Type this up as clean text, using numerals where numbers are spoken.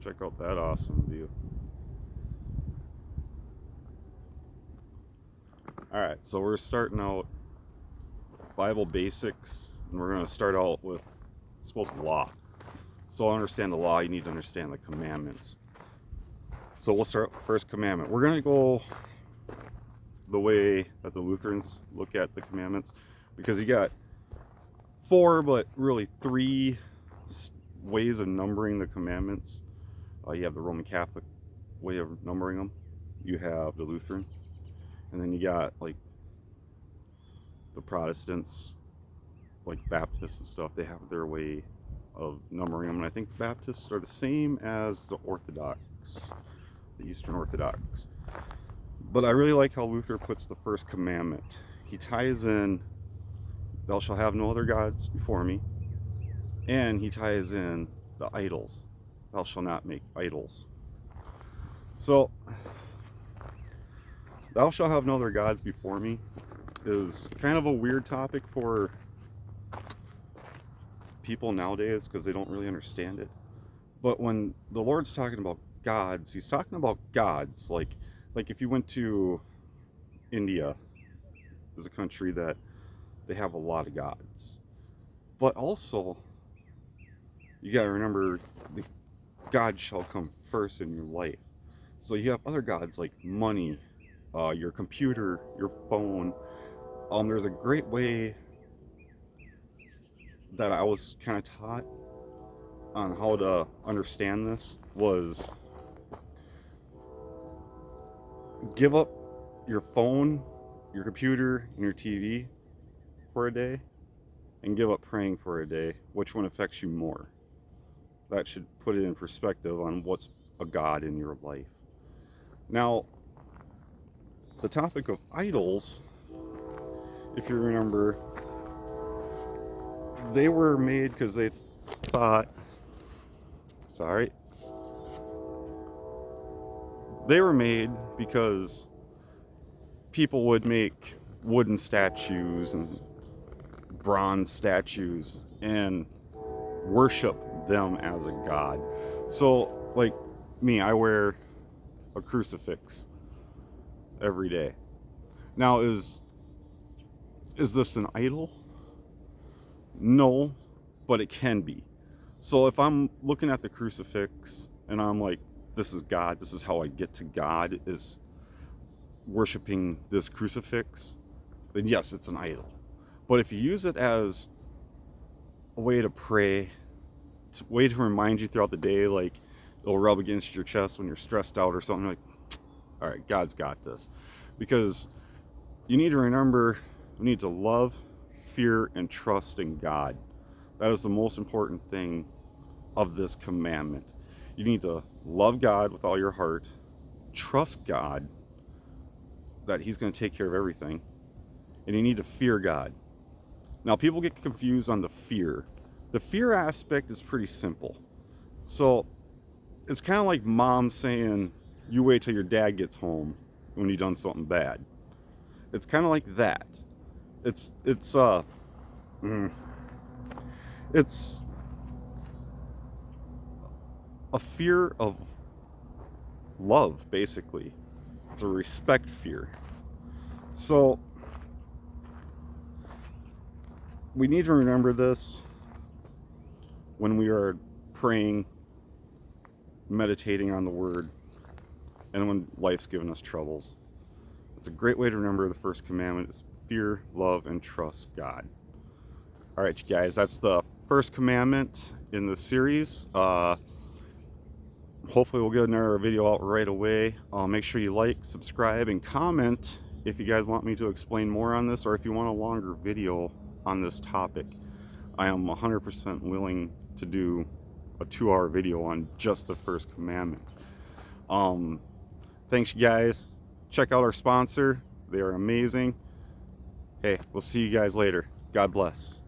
Check out that awesome view. Alright, so we're starting out Bible basics, and we're going to start out with, I suppose, law. So to understand the law, you need to understand the commandments. So we'll start with the first commandment. We're going to go the way that the Lutherans look at the commandments, because you got four, but really three ways of numbering the commandments. You have the Roman Catholic way of numbering them, you have the Lutheran, and then you got like the Protestants, like Baptists and stuff. They have their way of numbering them, and I think the Baptists are the same as the Orthodox, the Eastern Orthodox. But I really like how Luther puts the first commandment. He ties in, thou shalt have no other gods before me, and he ties in the idols. Thou shalt not make idols. So, thou shalt have no other gods before me is kind of a weird topic for people nowadays because they don't really understand it. But when the Lord's talking about gods, he's talking about gods. Like if you went to India, is a country that they have a lot of gods. But also, you got to remember, the God shall come first in your life. So you have other gods like money, your computer, your phone. There's a great way that I was kind of taught on how to understand this was give up your phone, your computer, and your TV for a day, and give up praying for a day. Which one affects you more? That should put it in perspective on what's a God in your life. Now, the topic of idols, if you remember, they were made because they thought, they were made because people would make wooden statues and bronze statues and worship them as a god. So, like me, I wear a crucifix every day. Now, is this an idol? No, but it can be. So if I'm looking at the crucifix and I'm like, this is God, this is how I get to God, is worshiping this crucifix, then yes, it's an idol. But if you use it as a way to pray, a way to remind you throughout the day, like it'll rub against your chest when you're stressed out or something, like, all right, God's got this. Because you need to remember, you need to love, fear, and trust in God. That is the most important thing of this commandment. You need to love God with all your heart, trust God that he's going to take care of everything, and you need to fear God. Now, people get confused on the fear. The fear aspect is pretty simple. So it's kind of like mom saying, you wait till your dad gets home when you've done something bad. It's kind of like that. It's a fear of love, basically. It's a respect fear. So we need to remember this when we are praying, meditating on the word, and when life's given us troubles. It's a great way to remember the first commandment is fear, love, and trust God. All right, you guys, that's the first commandment in the series. Hopefully we'll get another video out right away. Make sure you like, subscribe, and comment if you guys want me to explain more on this, or if you want a longer video on this topic. I am 100% willing to do a 2-hour video on just the first commandment. Thanks, you guys. Check out our sponsor. They are amazing. Hey, we'll see you guys later. God bless.